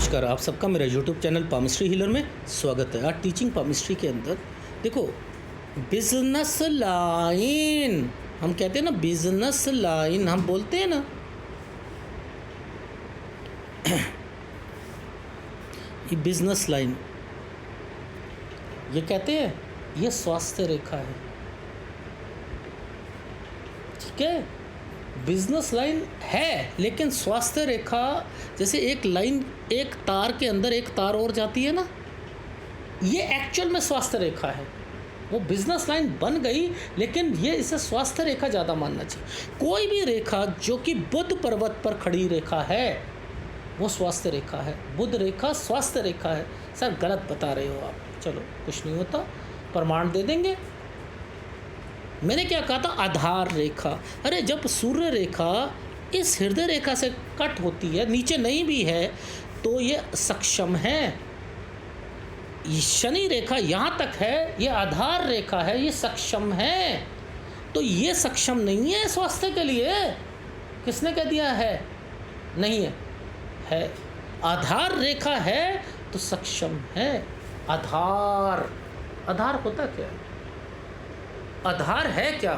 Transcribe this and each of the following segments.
नमस्कार, आप सबका मेरा यूट्यूब चैनल पामिस्ट्री हीलर में स्वागत है। आज टीचिंग पामिस्ट्री के अंदर देखो, बिजनेस लाइन हम कहते हैं ना, बिजनेस लाइन हम बोलते हैं ना, ये बिजनेस लाइन ये कहते हैं, ये स्वास्थ्य रेखा है। ठीक है, बिजनेस लाइन है, लेकिन स्वास्थ्य रेखा जैसे एक लाइन, एक तार के अंदर एक तार और जाती है ना, ये एक्चुअल में स्वास्थ्य रेखा है। वो बिजनेस लाइन बन गई, लेकिन ये इसे स्वास्थ्य रेखा ज़्यादा मानना चाहिए। कोई भी रेखा जो कि बुध पर्वत पर खड़ी रेखा है वो स्वास्थ्य रेखा है। बुध रेखा स्वास्थ्य रेखा है। सर गलत बता रहे हो आप। चलो कुछ नहीं होता, प्रमाण दे देंगे। मैंने क्या कहा था? आधार रेखा। अरे जब सूर्य रेखा इस हृदय रेखा से कट होती है, नीचे नहीं भी है, तो ये सक्षम है। ये शनि रेखा यहाँ तक है, ये आधार रेखा है, ये सक्षम है। तो ये सक्षम नहीं है स्वास्थ्य के लिए। किसने कह दिया है? नहीं है, है। आधार रेखा है तो सक्षम है। आधार, आधार होता क्या है? आधार है क्या?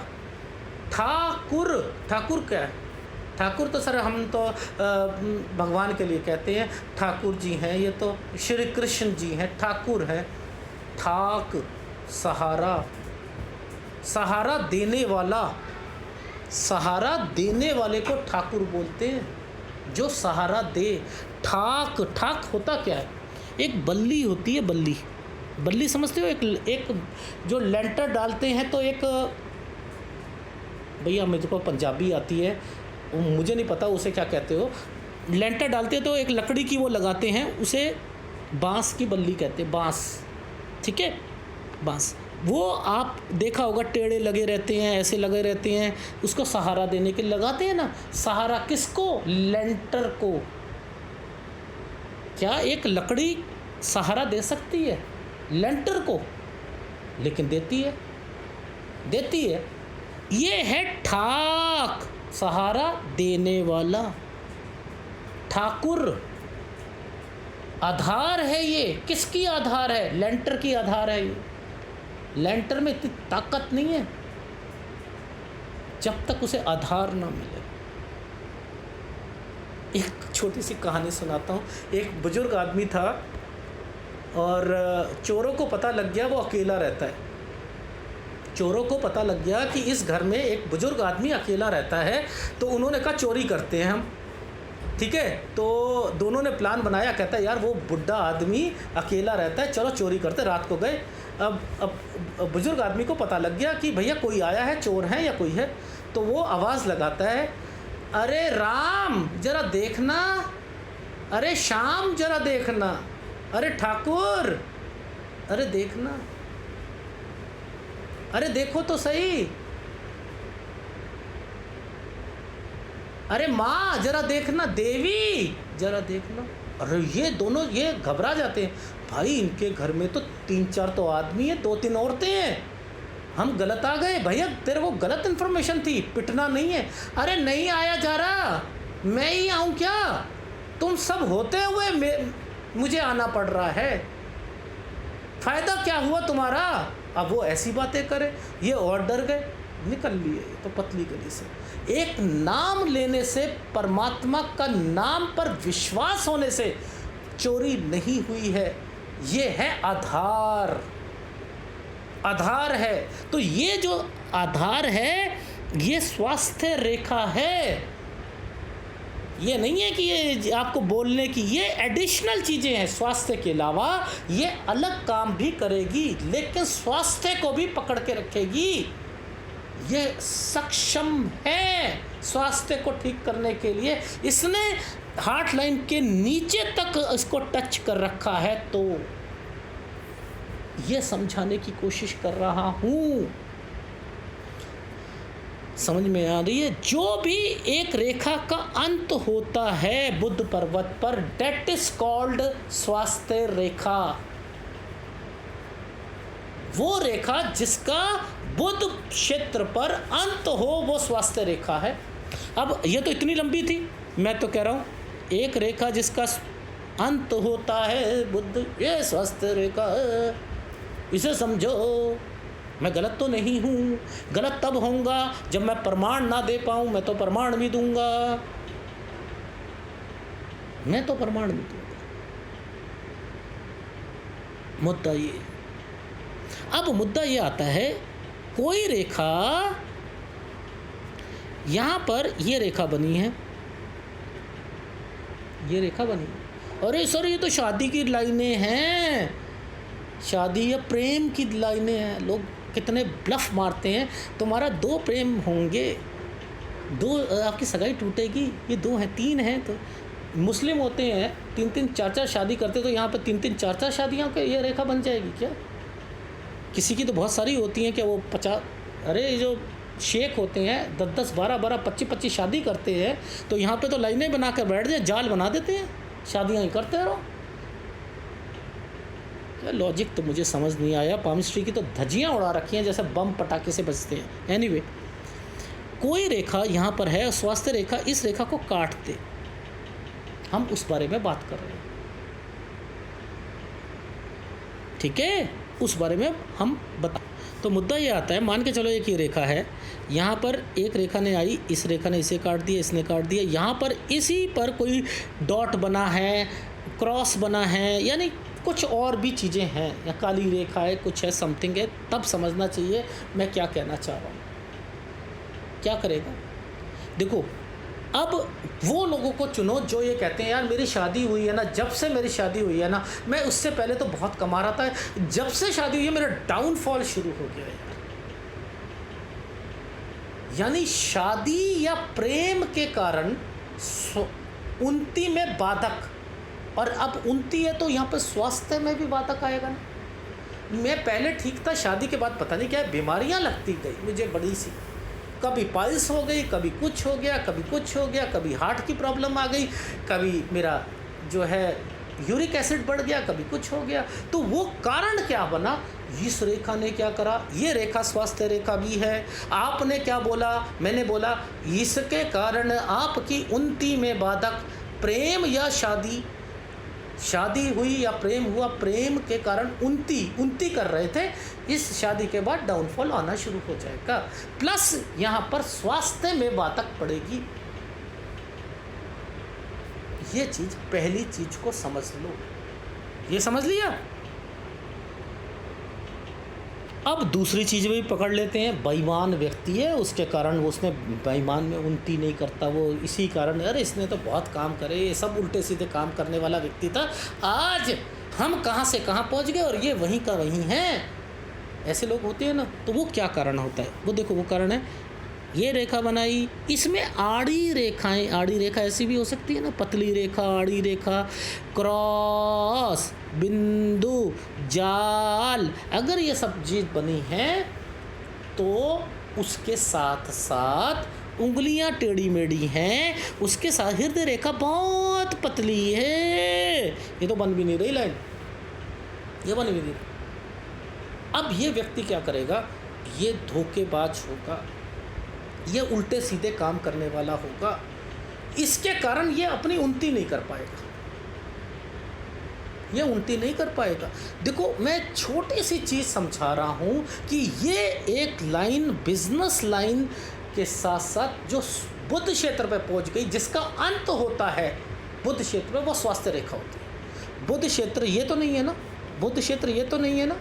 ठाकुर। ठाकुर क्या है? ठाकुर तो सर हम तो भगवान के लिए कहते हैं ठाकुर जी हैं, ये तो श्री कृष्ण जी हैं, ठाकुर हैं। ठाक, सहारा, सहारा देने वाला, सहारा देने वाले को ठाकुर बोलते हैं, जो सहारा दे। ठाक, ठाक होता क्या है? एक बल्ली होती है, बल्ली। बल्ली समझते हो? एक जो लेंटर डालते हैं, तो एक भैया मेरे को पंजाबी आती है, मुझे नहीं पता उसे क्या कहते हो। लेंटर डालते हैं तो एक लकड़ी की वो लगाते हैं, उसे बांस की बल्ली कहते हैं, बांस। ठीक है, बांस। वो आप देखा होगा, टेढ़े लगे रहते हैं, ऐसे लगे रहते हैं, उसको सहारा देने के लिए लगाते हैं ना। सहारा किसको? लेंटर को। क्या एक लकड़ी सहारा दे सकती है लेंटर को? लेकिन देती है, देती है। ये है ठाक, सहारा देने वाला, ठाकुर। आधार है ये। किसकी आधार है? लेंटर की आधार है ये। लेंटर में इतनी ताकत नहीं है जब तक उसे आधार ना मिले। एक छोटी सी कहानी सुनाता हूँ। एक बुजुर्ग आदमी था और चोरों को पता लग गया वो अकेला रहता है। चोरों को पता लग गया कि इस घर में एक बुजुर्ग आदमी अकेला रहता है, तो उन्होंने कहा चोरी करते हैं हम। ठीक है, तो दोनों ने प्लान बनाया। कहता है यार वो बुढ़ा आदमी अकेला रहता है, चलो चोरी करते। रात को गए। अब बुजुर्ग आदमी को पता लग गया कि भैया कोई आया है, चोर है या कोई है। तो वो आवाज़ लगाता है, अरे राम जरा देखना, अरे श्याम जरा देखना, अरे ठाकुर अरे देखना, अरे देखो तो सही, अरे माँ जरा देखना, देवी जरा देखना। अरे ये दोनों ये घबरा जाते हैं। भाई इनके घर में तो 3-4 तो आदमी है, 2-3 औरतें हैं, हम गलत आ गए। भैया तेरे को गलत इन्फॉर्मेशन थी, पिटना नहीं है। अरे नहीं आया जा रहा, मैं ही आऊँ क्या? तुम सब होते हुए मुझे आना पड़ रहा है, फ़ायदा क्या हुआ तुम्हारा? अब वो ऐसी बातें करे, ये और डर गए, निकल लिए तो पतली गली से। एक नाम लेने से, परमात्मा का नाम पर विश्वास होने से चोरी नहीं हुई है। ये है आधार, आधार है। तो ये जो आधार है ये स्वास्थ्य रेखा है। ये नहीं है कि ये आपको बोलने की, ये एडिशनल चीज़ें हैं। स्वास्थ्य के अलावा ये अलग काम भी करेगी, लेकिन स्वास्थ्य को भी पकड़ के रखेगी। ये सक्षम है स्वास्थ्य को ठीक करने के लिए। इसने हार्ट लाइन के नीचे तक इसको टच कर रखा है। तो ये समझाने की कोशिश कर रहा हूँ, समझ में आ रही है? जो भी एक रेखा का अंत होता है बुध पर्वत पर, डेट इज कॉल्ड स्वास्थ्य रेखा। वो रेखा जिसका बुध क्षेत्र पर अंत हो वो स्वास्थ्य रेखा है। अब ये तो इतनी लंबी थी, मैं तो कह रहा हूँ एक रेखा जिसका अंत होता है बुद्ध, ये स्वस्थ रेखा है, इसे समझो। मैं गलत तो नहीं हूँ, गलत तब होऊंगा जब मैं प्रमाण ना दे पाऊँ, मैं तो प्रमाण भी दूंगा, मैं तो प्रमाण भी दूंगा। मुद्दा ये, अब मुद्दा ये आता है, कोई रेखा यहाँ पर ये रेखा बनी है, ये रेखा बनी है, अरे सर ये तो शादी की लाइनें हैं, शादी या प्रेम की लाइनें हैं। लोग कितने ब्लफ मारते हैं, तुम्हारा 2 प्रेम होंगे, 2 आपकी सगाई टूटेगी, ये 2 हैं 3 हैं। तो मुस्लिम होते हैं 3-3 4-4 शादी करते, तो यहाँ पर 3-3 4-4 शादियों के ये रेखा बन जाएगी क्या? किसी की तो बहुत सारी होती हैं, क्या वो 50, अरे जो शेख होते हैं 10-10 12-12 25-25 शादी करते हैं, तो यहाँ पे तो लाइनें बना कर बैठ जाए, जाल बना देते हैं, शादियाँ ही करते रहो। क्या लॉजिक तो मुझे समझ नहीं आया। पामिस्ट्री की तो धज्जियाँ उड़ा रखी हैं जैसे बम पटाखे से बजते हैं। एनीवे, कोई रेखा यहाँ पर है, स्वास्थ्य रेखा, इस रेखा को काट दे, हम उस बारे में बात कर रहे हैं, ठीक है, उस बारे में हम बता। तो मुद्दा ये आता है, मान के चलो एक ये रेखा है, यहाँ पर एक रेखा ने आई, इस रेखा ने इसे काट दिया, इसने काट दिया, यहाँ पर इसी पर कोई डॉट बना है, क्रॉस बना है, यानी कुछ और भी चीज़ें हैं, या काली रेखा है, कुछ है, समथिंग है, तब समझना चाहिए मैं क्या कहना चाह रहा हूँ। क्या करेगा? देखो, अब वो लोगों को चुनो जो ये कहते हैं यार मेरी शादी हुई है ना, जब से मेरी शादी हुई है ना, मैं उससे पहले तो बहुत कमा रहा था, जब से शादी हुई है मेरा डाउनफॉल शुरू हो गया यार। यानी शादी या प्रेम के कारण उन्नति में बाधक, और अब उन्नति है तो यहाँ पर स्वास्थ्य में भी बाधक आएगा ना। मैं पहले ठीक था, शादी के बाद पता नहीं क्या बीमारियाँ लगती गई मुझे बड़ी सी, कभी पाइल्स हो गई, कभी कुछ हो गया, कभी कुछ हो गया, कभी हार्ट की प्रॉब्लम आ गई, कभी मेरा जो है यूरिक एसिड बढ़ गया, कभी कुछ हो गया। तो वो कारण क्या बना? इस रेखा ने क्या करा? ये रेखा स्वास्थ्य रेखा भी है। आपने क्या बोला? मैंने बोला इसके कारण आपकी उन्नति में बाधक, प्रेम या शादी हुई या प्रेम हुआ, प्रेम के कारण उन्नति कर रहे थे, इस शादी के बाद डाउनफॉल आना शुरू हो जाएगा, प्लस यहाँ पर स्वास्थ्य में बाधक पड़ेगी। ये चीज, पहली चीज को समझ लो, ये समझ लिया। अब दूसरी चीज़ भी पकड़ लेते हैं, बेईमान व्यक्ति है, उसके कारण वो, उसने बेईमान में उन्नति नहीं करता, वो इसी कारण, अरे इसने तो बहुत काम करे, ये सब उल्टे सीधे काम करने वाला व्यक्ति था, आज हम कहाँ से कहाँ पहुँच गए और ये वहीं का वहीं है। ऐसे लोग होते हैं ना। तो वो क्या कारण होता है? वो देखो, वो कारण है, ये रेखा बनाई, इसमें आड़ी रेखाएं, आड़ी रेखा ऐसी भी हो सकती है ना, पतली रेखा, आड़ी रेखा, क्रॉस, बिंदु, जाल, अगर ये सब चीज़ बनी है तो उसके साथ साथ उंगलियां टेढ़ी मेढ़ी हैं, उसके साथ हृदय रेखा बहुत पतली है, ये तो बन भी नहीं रही लाइन, ये बन भी नहीं रही। अब ये व्यक्ति क्या करेगा? ये धोखेबाज होगा, ये उल्टे सीधे काम करने वाला होगा, इसके कारण ये अपनी उन्नति नहीं कर पाएगा, ये उन्नति नहीं कर पाएगा। देखो, मैं छोटी सी चीज़ समझा रहा हूँ कि ये एक लाइन, बिजनेस लाइन के साथ साथ जो बुध क्षेत्र पे पहुँच गई, जिसका अंत होता है बुध क्षेत्र पे, वो स्वास्थ्य रेखा होती है। बुध क्षेत्र ये तो नहीं है ना, बुध क्षेत्र ये तो नहीं है ना,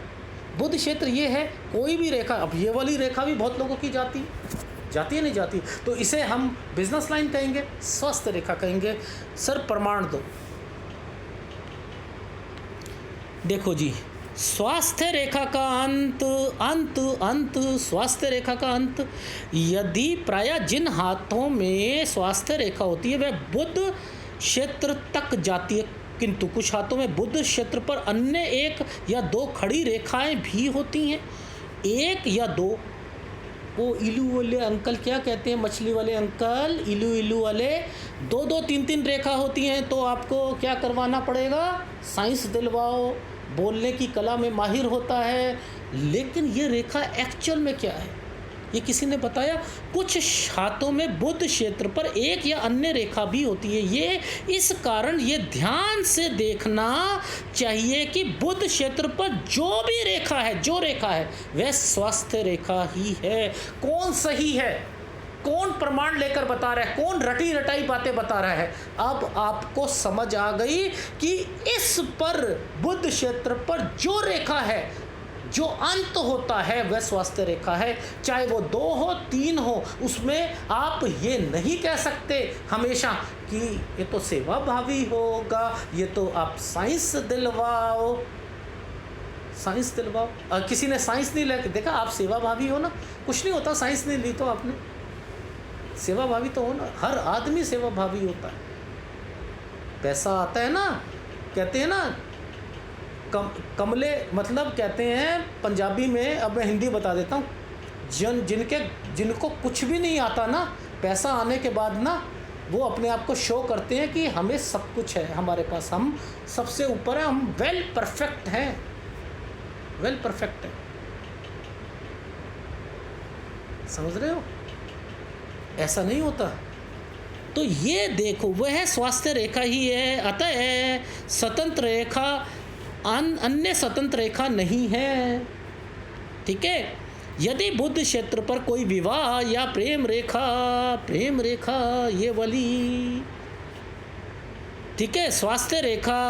बुध क्षेत्र ये है, कोई भी रेखा, अब ये वाली रेखा भी बहुत लोगों की जाती है नहीं जाती, तो इसे हम बिजनेस लाइन कहेंगे, स्वास्थ्य रेखा कहेंगे। सर प्रमाण दो। देखो जी, स्वास्थ्य रेखा का अंत स्वास्थ्य रेखा का अंत, यदि प्रायः जिन हाथों में स्वास्थ्य रेखा होती है वह बुध क्षेत्र तक जाती है, किंतु कुछ हाथों में बुध क्षेत्र पर अन्य 1 या 2 खड़ी रेखाएं भी होती हैं, 1 या 2। वो इलू वाले अंकल क्या कहते हैं, मछली वाले अंकल, इलू वाले, 2-2 3-3 रेखा होती हैं, तो आपको क्या करवाना पड़ेगा? साइंस दिलवाओ, बोलने की कला में माहिर होता है। लेकिन ये रेखा एक्चुअल में क्या है? ये किसी ने बताया। कुछ हाथों में बुध क्षेत्र पर एक या अन्य रेखा भी होती है। ये इस कारण ये ध्यान से देखना चाहिए कि बुध क्षेत्र पर जो भी रेखा है, जो रेखा है वह स्वास्थ्य रेखा ही है। कौन सही है, कौन प्रमाण लेकर बता रहा है, कौन रटी रटाई बातें बता रहा है। अब आपको समझ आ गई कि इस पर बुध क्षेत्र पर जो रेखा है, जो अंत होता है वह स्वास्थ्य रेखा है। चाहे वो 2 हो 3 हो, उसमें आप ये नहीं कह सकते हमेशा कि ये तो सेवा भावी होगा, ये तो आप साइंस दिलवाओ, साइंस दिलवाओ। किसी ने साइंस नहीं लेके देखा, आप सेवा भावी हो ना, कुछ नहीं होता साइंस नहीं ली तो आपने, सेवा भावी तो हो ना, हर आदमी सेवा भावी होता है। पैसा आता है ना, कहते हैं ना कमले, मतलब कहते हैं पंजाबी में, अब मैं हिंदी बता देता हूँ, जिनको कुछ भी नहीं आता ना, पैसा आने के बाद ना वो अपने आप को शो करते हैं कि हमें सब कुछ है, हमारे पास, हम सबसे ऊपर है, हम वेल परफेक्ट हैं, वेल परफेक्ट है। समझ रहे हो? ऐसा नहीं होता। तो ये देखो, वह स्वास्थ्य रेखा ही है। अतः स्वतंत्र रेखा अन्य स्वतंत्र रेखा नहीं है। ठीक है। यदि बुध क्षेत्र पर कोई विवाह या प्रेम रेखा ये वाली, ठीक है, स्वास्थ्य रेखा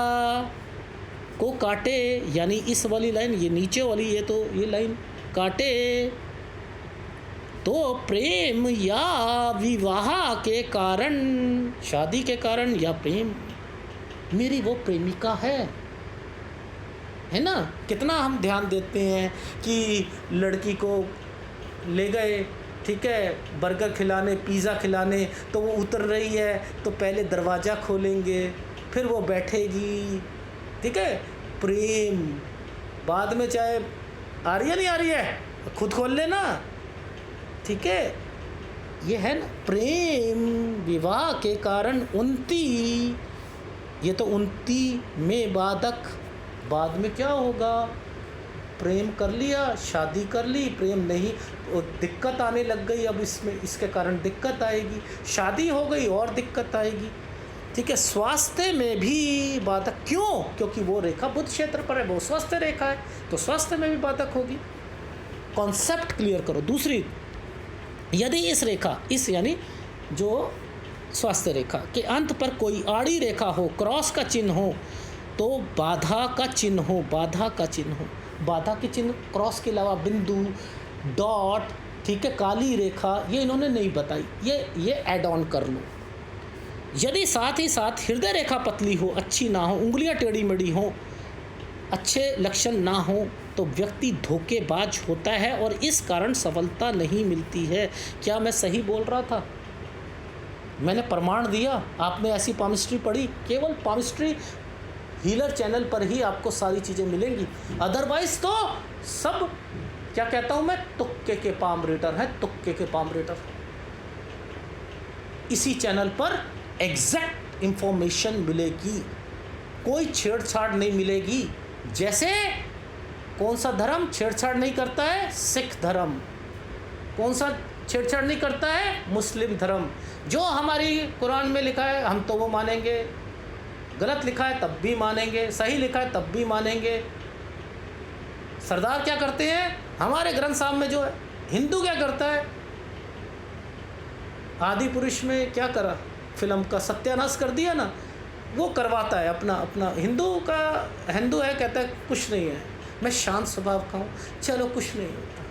को काटे, यानी इस वाली लाइन, ये नीचे वाली, ये तो ये लाइन काटे, तो प्रेम या विवाह के कारण, शादी के कारण, या प्रेम, मेरी वो प्रेमिका है ना। कितना हम ध्यान देते हैं कि लड़की को ले गए, ठीक है, बर्गर खिलाने, पिज़्ज़ा खिलाने, तो वो उतर रही है तो पहले दरवाज़ा खोलेंगे, फिर वो बैठेगी, ठीक है, प्रेम। बाद में चाहे आ रही है नहीं आ रही है, खुद खोल लेना, ठीक है। ये है ना प्रेम, विवाह के कारण उन्नति, ये तो उन्नति में बाधक, बाद में क्या होगा, प्रेम कर लिया, शादी कर ली, प्रेम नहीं, दिक्कत आने लग गई, अब इसमें इसके कारण दिक्कत आएगी, शादी हो गई और दिक्कत आएगी, ठीक है। स्वास्थ्य में भी बाधक, क्यों? क्योंकि वो रेखा बुध क्षेत्र पर है, वो स्वास्थ्य रेखा है, तो स्वास्थ्य में भी बाधक होगी। कॉन्सेप्ट क्लियर करो। दूसरी, यदि इस रेखा, इस यानी जो स्वास्थ्य रेखा के अंत पर कोई आड़ी रेखा हो, क्रॉस का चिन्ह हो, तो बाधा का चिन्ह हो, बाधा का चिन्ह हो। बाधा के चिन्ह क्रॉस के अलावा बिंदु, डॉट, ठीक है, काली रेखा, ये इन्होंने नहीं बताई, ये ऐड ऑन कर लो। यदि साथ ही साथ हृदय रेखा पतली हो, अच्छी ना हो, उंगलियां टेढ़ी मेढ़ी हो, अच्छे लक्षण ना हो, तो व्यक्ति धोखेबाज होता है और इस कारण सफलता नहीं मिलती है। क्या मैं सही बोल रहा था? मैंने प्रमाण दिया, आपने ऐसी पामिस्ट्री पढ़ी, केवल पामिस्ट्री हीलर चैनल पर ही आपको सारी चीज़ें मिलेंगी, अदरवाइज तो सब, क्या कहता हूँ मैं, तुक्के के पाम रीडर है, तुक्के के पाम रीडर। इसी चैनल पर एग्जैक्ट इंफॉर्मेशन मिलेगी, कोई छेड़छाड़ नहीं मिलेगी। जैसे कौन सा धर्म छेड़छाड़ नहीं करता है? सिख धर्म। कौन सा छेड़छाड़ नहीं करता है? मुस्लिम धर्म। जो हमारी कुरान में लिखा है हम तो वो मानेंगे, गलत लिखा है तब भी मानेंगे, सही लिखा है तब भी मानेंगे। सरदार क्या करते हैं? हमारे ग्रंथ साहब में जो है, हिंदू क्या करता है? आदि पुरुष में क्या करा, फिल्म का सत्यानाश कर दिया ना, वो करवाता है अपना अपना। हिंदू है, कहता है कुछ नहीं है, मैं शांत स्वभाव का हूँ, चलो कुछ नहीं होता।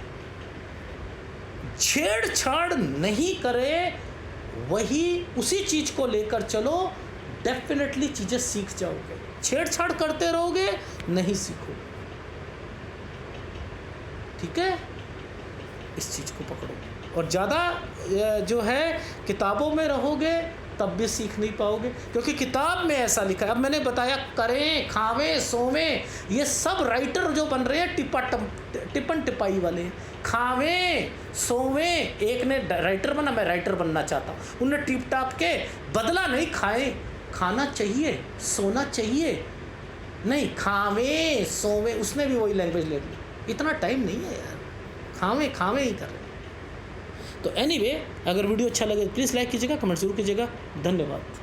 छेड़छाड़ नहीं करे, वही उसी चीज़ को लेकर चलो, डेफिनेटली चीज़ें सीख जाओगे। छेड़छाड़ करते रहोगे, नहीं सीखोगे, ठीक है। इस चीज़ को पकड़ो, और ज़्यादा जो है किताबों में रहोगे तब भी सीख नहीं पाओगे, क्योंकि किताब में ऐसा लिखा है। अब मैंने बताया, करें, खावें, सोवें, ये सब राइटर जो बन रहे हैं टिपन टिपाई वाले, खावें सोवें। एक ने राइटर बना, मैं राइटर बनना चाहता हूँ, उनने टिप टाप के बदला नहीं, खाना चाहिए, सोना चाहिए, नहीं खावें सोवें, उसने भी वही लैंग्वेज ले ली। इतना टाइम नहीं है यार, खावें ही कर रहे हैं। तो एनीवे, अगर वीडियो अच्छा लगे तो प्लीज़ लाइक कीजिएगा, कमेंट जरूर कीजिएगा। धन्यवाद।